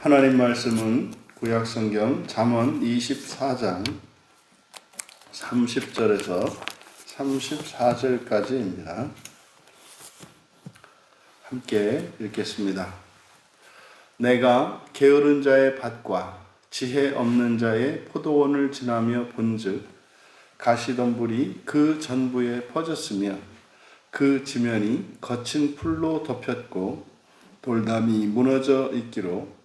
하나님 말씀은 구약성경 잠언 24장 30절에서 34절까지입니다. 함께 읽겠습니다. 내가 게으른 자의 밭과 지혜 없는 자의 포도원을 지나며 본즉 가시덤불이 그 전부에 퍼졌으며 그 지면이 거친 풀로 덮였고 돌담이 무너져 있기로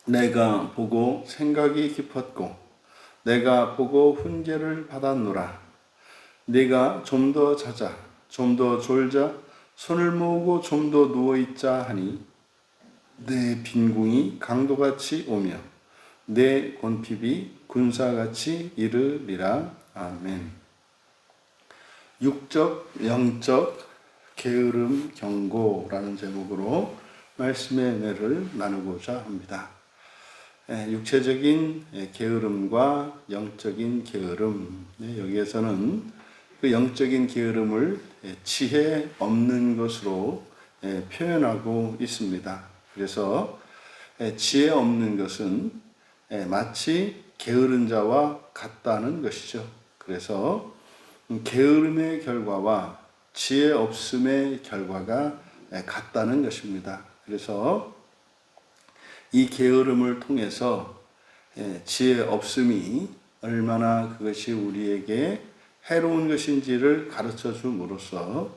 내가 보고 생각이 깊었고 내가 보고 훈계를 받았노라. 네가 좀 더 자자, 좀 더 졸자, 손을 모으고 좀 더 누워있자 하니 내 빈궁이 강도같이 오며 내 곤핍이 군사같이 이르리라. 아멘. 육적, 영적 게으름 경고라는 제목으로 말씀의 은혜를 나누고자 합니다. 육체적인 게으름과 영적인 게으름, 여기에서는 그 영적인 게으름을 지혜 없는 것으로 표현하고 있습니다. 그래서 지혜 없는 것은 마치 게으른 자와 같다는 것이죠. 그래서 게으름의 결과와 지혜 없음의 결과가 같다는 것입니다. 그래서 이 게으름을 통해서 지혜 없음이 얼마나 그것이 우리에게 해로운 것인지를 가르쳐 줌으로써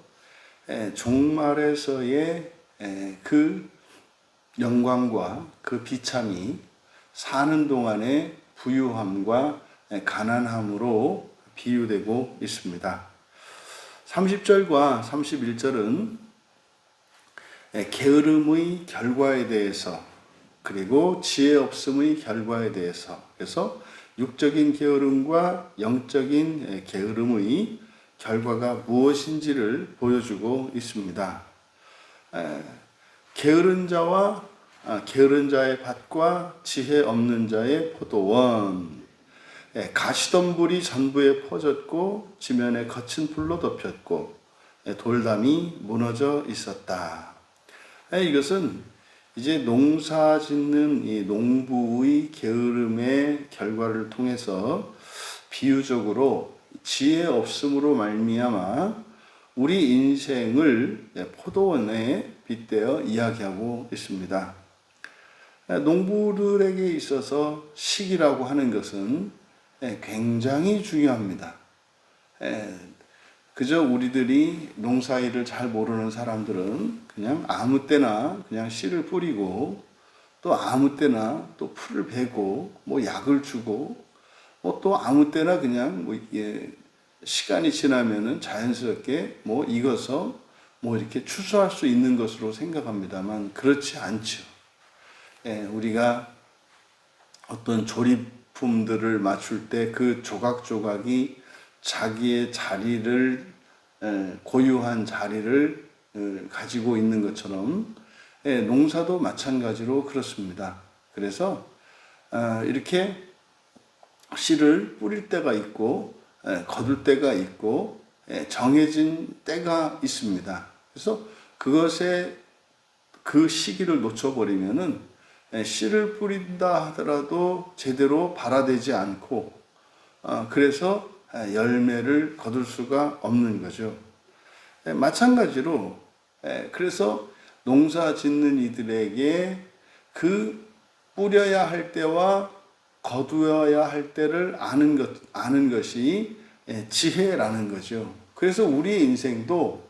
종말에서의 그 영광과 그 비참이 사는 동안의 부유함과 가난함으로 비유되고 있습니다. 30절과 31절은 게으름의 결과에 대해서 그리고 지혜 없음의 결과에 대해서, 그래서 육적인 게으름과 영적인 게으름의 결과가 무엇인지를 보여주고 있습니다. 게으른 자의 밭과 지혜 없는 자의 포도원, 가시덤불이 전부에 퍼졌고 지면에 거친 풀로 덮였고 돌담이 무너져 있었다. 이것은 이제 농사 짓는 이 농부의 게으름의 결과를 통해서 비유적으로 지혜 없음으로 말미암아 우리 인생을 포도원에 빗대어 이야기하고 있습니다. 농부들에게 있어서 시기라고 하는 것은 굉장히 중요합니다. 그저 우리들이 농사일을 잘 모르는 사람들은 그냥 아무 때나 그냥 씨를 뿌리고 또 아무 때나 또 풀을 베고 뭐 약을 주고 뭐 또 아무 때나 그냥 시간이 지나면은 자연스럽게 뭐 익어서 뭐 이렇게 추수할 수 있는 것으로 생각합니다만 그렇지 않죠. 우리가 어떤 조립품들을 맞출 때 그 조각조각이 자기의 자리를 고유한 자리를 가지고 있는 것처럼 농사도 마찬가지로 그렇습니다. 그래서 이렇게 씨를 뿌릴 때가 있고 거둘 때가 있고 정해진 때가 있습니다. 그래서 그것에 그 시기를 놓쳐버리면은 씨를 뿌린다 하더라도 제대로 발화되지 않고 그래서 열매를 거둘 수가 없는 거죠. 마찬가지로 그래서 농사 짓는 이들에게 그 뿌려야 할 때와 거두어야 할 때를 아는 것이 지혜라는 거죠. 그래서 우리의 인생도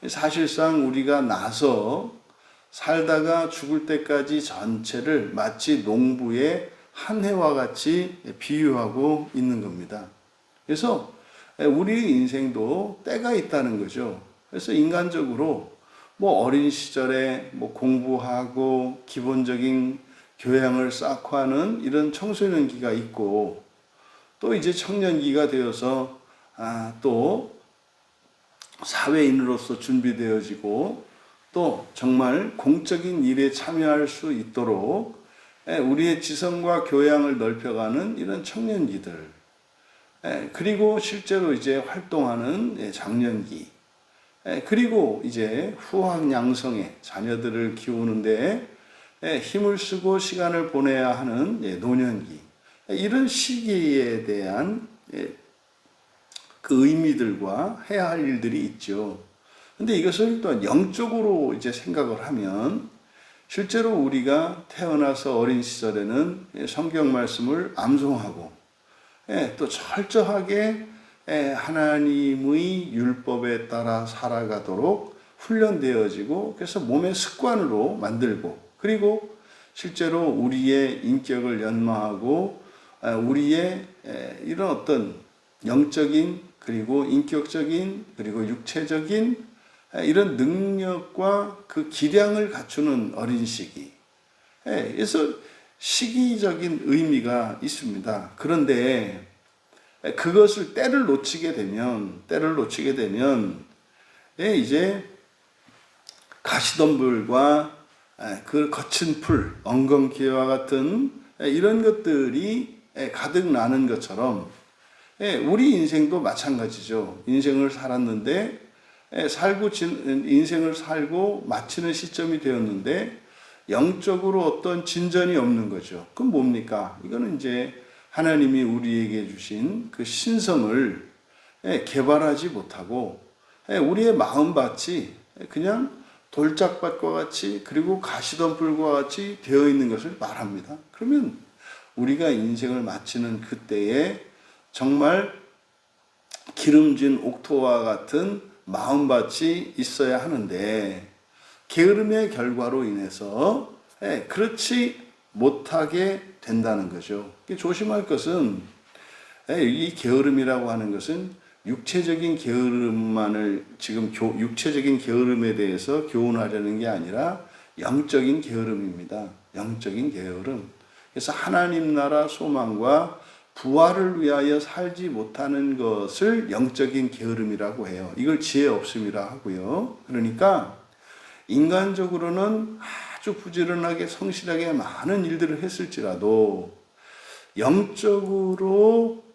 사실상 우리가 나서 살다가 죽을 때까지 전체를 마치 농부의 한 해와 같이 비유하고 있는 겁니다. 그래서 우리 인생도 때가 있다는 거죠. 그래서 인간적으로 뭐 어린 시절에 뭐 공부하고 기본적인 교양을 쌓고 하는 이런 청소년기가 있고 또 이제 청년기가 되어서 또 사회인으로서 준비되어지고 또 정말 공적인 일에 참여할 수 있도록 우리의 지성과 교양을 넓혀가는 이런 청년기들, 그리고 실제로 이제 활동하는 장년기, 그리고 이제 후학양성의 자녀들을 키우는데 힘을 쓰고 시간을 보내야 하는 노년기, 이런 시기에 대한 그 의미들과 해야 할 일들이 있죠. 근데 이것을 또 영적으로 이제 생각을 하면 실제로 우리가 태어나서 어린 시절에는 성경 말씀을 암송하고 또 철저하게 하나님의 율법에 따라 살아가도록 훈련되어지고, 그래서 몸의 습관으로 만들고, 그리고 실제로 우리의 인격을 연마하고 우리의 이런 어떤 영적인, 그리고 인격적인, 그리고 육체적인 이런 능력과 그 기량을 갖추는 어린 시기. 그래서 시기적인 의미가 있습니다. 그런데 그것을 때를 놓치게 되면 이제 가시덤불과 그 거친 풀, 엉겅퀴와 같은 이런 것들이 가득 나는 것처럼 우리 인생도 마찬가지죠. 인생을 살았는데 인생을 살고 마치는 시점이 되었는데 영적으로 어떤 진전이 없는 거죠. 그럼 뭡니까? 이거는 이제 하나님이 우리에게 주신 그 신성을 개발하지 못하고 우리의 마음밭이 그냥 돌짝밭과 같이, 그리고 가시덤불과 같이 되어 있는 것을 말합니다. 그러면 우리가 인생을 마치는 그때에 정말 기름진 옥토와 같은 마음밭이 있어야 하는데, 게으름의 결과로 인해서 그렇지 못하게 된다는 거죠. 조심할 것은, 이 게으름이라고 하는 것은 육체적인 게으름만을 지금 육체적인 게으름에 대해서 교훈하려는 게 아니라 영적인 게으름입니다. 영적인 게으름. 그래서 하나님 나라 소망과 부활을 위하여 살지 못하는 것을 영적인 게으름이라고 해요. 이걸 지혜 없음이라 하고요. 그러니까 인간적으로는 아주 부지런하게 성실하게 많은 일들을 했을지라도 영적으로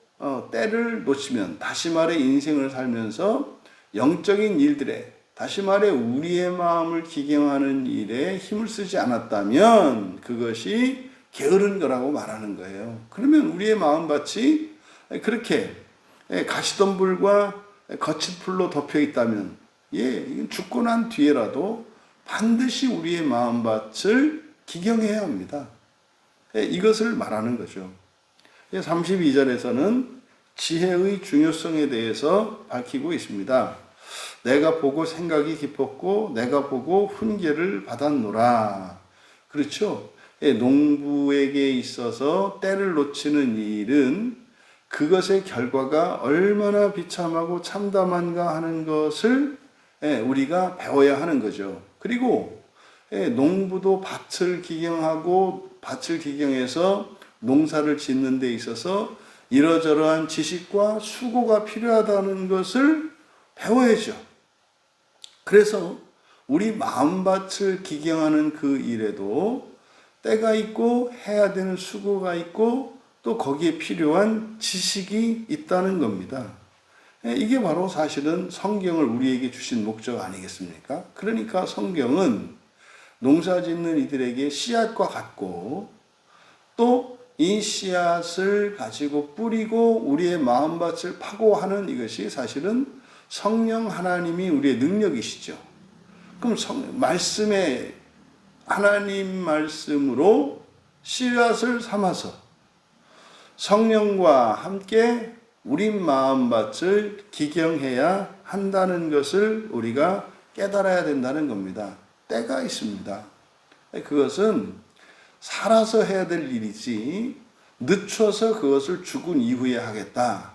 때를 놓치면, 다시 말해 인생을 살면서 영적인 일들에, 다시 말해 우리의 마음을 기경하는 일에 힘을 쓰지 않았다면 그것이 게으른 거라고 말하는 거예요. 그러면 우리의 마음밭이 그렇게 가시덤불과 거친 풀로 덮여 있다면, 죽고 난 뒤에라도 반드시 우리의 마음밭을 기경해야 합니다. 이것을 말하는 거죠. 32절에서는 지혜의 중요성에 대해서 밝히고 있습니다. 내가 보고 생각이 깊었고 내가 보고 훈계를 받았노라. 그렇죠? 농부에게 있어서 때를 놓치는 일은 그것의 결과가 얼마나 비참하고 참담한가 하는 것을 우리가 배워야 하는 거죠. 그리고 농부도 밭을 기경하고 밭을 기경해서 농사를 짓는 데 있어서 이러저러한 지식과 수고가 필요하다는 것을 배워야죠. 그래서 우리 마음밭을 기경하는 그 일에도 때가 있고 해야 되는 수고가 있고 또 거기에 필요한 지식이 있다는 겁니다. 이게 바로 사실은 성경을 우리에게 주신 목적 아니겠습니까? 그러니까 성경은 농사 짓는 이들에게 씨앗과 같고, 또 이 씨앗을 가지고 뿌리고 우리의 마음밭을 파고하는 이것이 사실은 성령 하나님이 우리의 능력이시죠. 그럼 말씀에 하나님 말씀으로 씨앗을 삼아서 성령과 함께 우리 마음밭을 기경해야 한다는 것을 우리가 깨달아야 된다는 겁니다. 때가 있습니다. 그것은 살아서 해야 될 일이지 늦춰서 그것을 죽은 이후에 하겠다.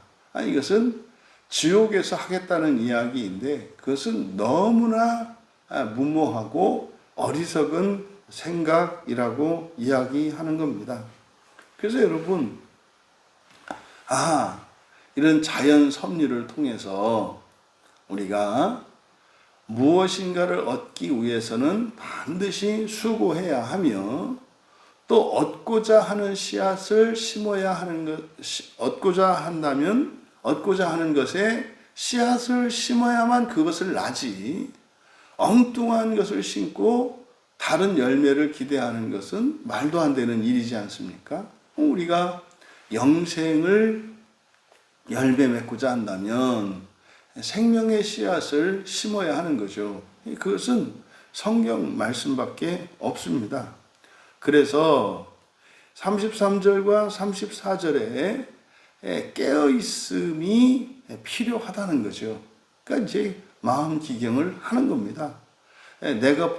이것은 지옥에서 하겠다는 이야기인데 그것은 너무나 무모하고 어리석은 생각이라고 이야기하는 겁니다. 그래서 여러분, 이런 자연 섭리를 통해서 우리가 무엇인가를 얻기 위해서는 반드시 수고해야 하며, 또 얻고자 하는 씨앗을 심어야 하는 것, 얻고자 하는 것에 씨앗을 심어야만 그것을 나지, 엉뚱한 것을 심고 다른 열매를 기대하는 것은 말도 안 되는 일이지 않습니까? 우리가 영생을 열매 맺고자 한다면 생명의 씨앗을 심어야 하는 거죠. 그것은 성경 말씀밖에 없습니다. 그래서 33절과 34절에 깨어있음이 필요하다는 거죠. 그러니까 이제 마음 기경을 하는 겁니다. 내가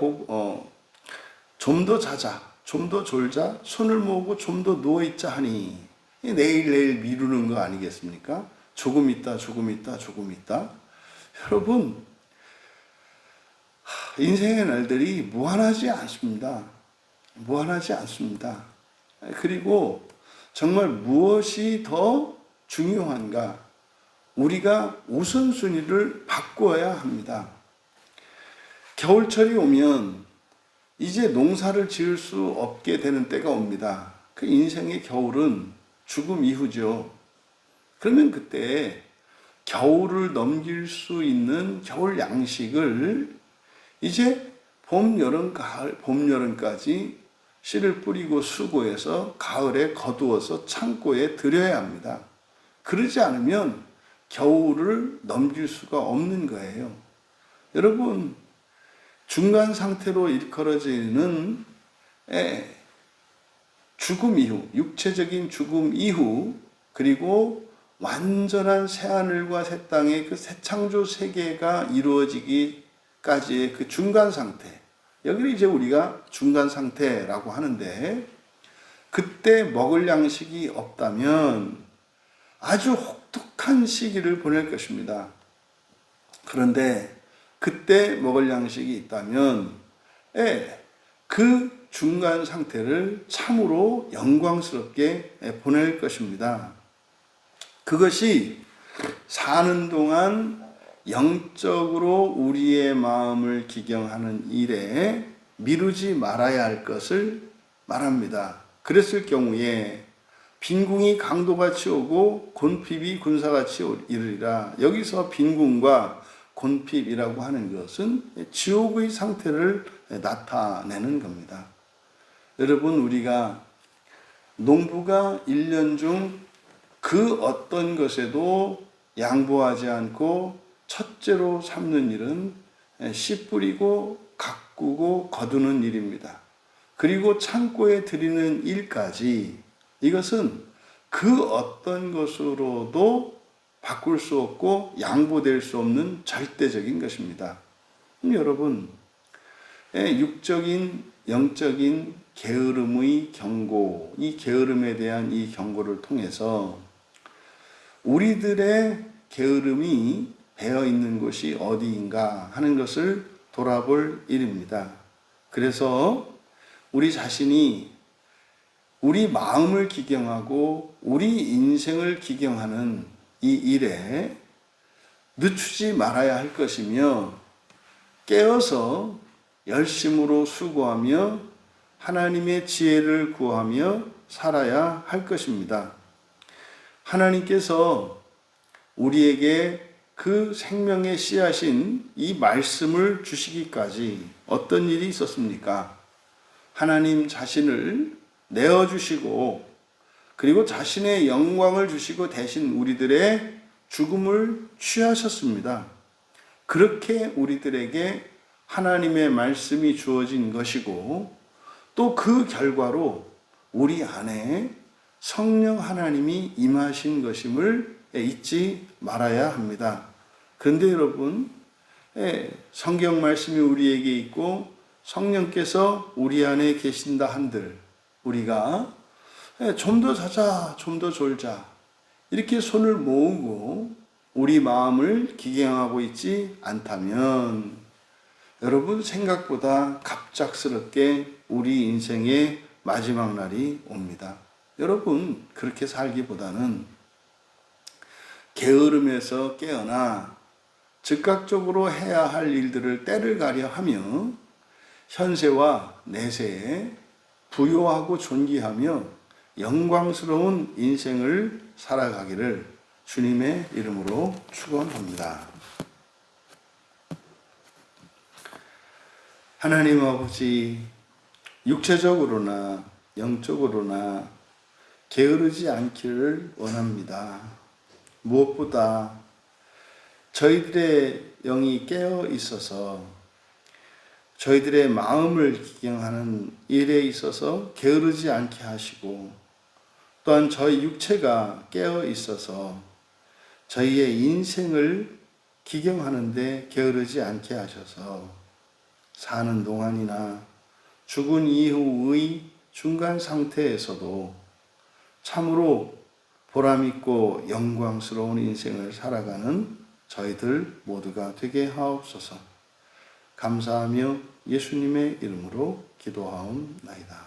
좀 더 자자, 좀 더 졸자, 손을 모으고 좀 더 누워있자 하니 내일 미루는 거 아니겠습니까? 조금 있다. 여러분, 인생의 날들이 무한하지 않습니다. 그리고 정말 무엇이 더 중요한가? 우리가 우선순위를 바꾸어야 합니다. 겨울철이 오면 이제 농사를 지을 수 없게 되는 때가 옵니다. 그 인생의 겨울은 죽음 이후죠. 그러면 그때 겨울을 넘길 수 있는 겨울 양식을 이제 봄, 여름, 가을, 봄, 여름까지 씨를 뿌리고 수고해서 가을에 거두어서 창고에 들여야 합니다. 그러지 않으면 겨울을 넘길 수가 없는 거예요. 여러분, 중간 상태로 일컬어지는 죽음 이후, 육체적인 죽음 이후, 그리고 완전한 새하늘과 새 땅의 그 새 창조 세계가 이루어지기까지의 그 중간 상태, 여기를 이제 우리가 중간 상태라고 하는데, 그때 먹을 양식이 없다면 아주 혹독한 시기를 보낼 것입니다. 그런데 그때 먹을 양식이 있다면 그 중간 상태를 참으로 영광스럽게 보낼 것입니다. 그것이 사는 동안 영적으로 우리의 마음을 기경하는 일에 미루지 말아야 할 것을 말합니다. 그랬을 경우에 빈궁이 강도같이 오고 곤핍이 군사같이 이르리라. 여기서 빈궁과 곤핍이라고 하는 것은 지옥의 상태를 나타내는 겁니다. 여러분, 우리가 농부가 1년 중 그 어떤 것에도 양보하지 않고 첫째로 삼는 일은 씨 뿌리고 가꾸고 거두는 일입니다. 그리고 창고에 들이는 일까지, 이것은 그 어떤 것으로도 바꿀 수 없고 양보될 수 없는 절대적인 것입니다. 여러분, 육적인 영적인 게으름의 경고, 이 게으름에 대한 이 경고를 통해서 우리들의 게으름이 배어 있는 곳이 어디인가 하는 것을 돌아볼 일입니다. 그래서 우리 자신이 우리 마음을 기경하고 우리 인생을 기경하는 이 일에 늦추지 말아야 할 것이며, 깨어서 열심으로 수고하며 하나님의 지혜를 구하며 살아야 할 것입니다. 하나님께서 우리에게 그 생명의 씨앗인 이 말씀을 주시기까지 어떤 일이 있었습니까? 하나님 자신을 내어주시고, 그리고 자신의 영광을 주시고 대신 우리들의 죽음을 취하셨습니다. 그렇게 우리들에게 하나님의 말씀이 주어진 것이고, 또 그 결과로 우리 안에 성령 하나님이 임하신 것임을 잊지 말아야 합니다. 그런데 여러분, 성경 말씀이 우리에게 있고 성령께서 우리 안에 계신다 한들 우리가 좀 더 자자, 좀 더 졸자 이렇게 손을 모으고 우리 마음을 기경하고 있지 않다면 여러분, 생각보다 갑작스럽게 우리 인생의 마지막 날이 옵니다. 여러분, 그렇게 살기보다는 게으름에서 깨어나 즉각적으로 해야 할 일들을 때를 가려 하며 현세와 내세에 부요하고 존귀하며 영광스러운 인생을 살아가기를 주님의 이름으로 축원합니다. 하나님 아버지, 육체적으로나 영적으로나 게으르지 않기를 원합니다. 무엇보다 저희들의 영이 깨어 있어서 저희들의 마음을 기경하는 일에 있어서 게으르지 않게 하시고, 또한 저희 육체가 깨어 있어서 저희의 인생을 기경하는데 게으르지 않게 하셔서 사는 동안이나 죽은 이후의 중간 상태에서도 참으로 보람있고 영광스러운 인생을 살아가는 저희들 모두가 되게 하옵소서. 감사하며 예수님의 이름으로 기도하옵나이다.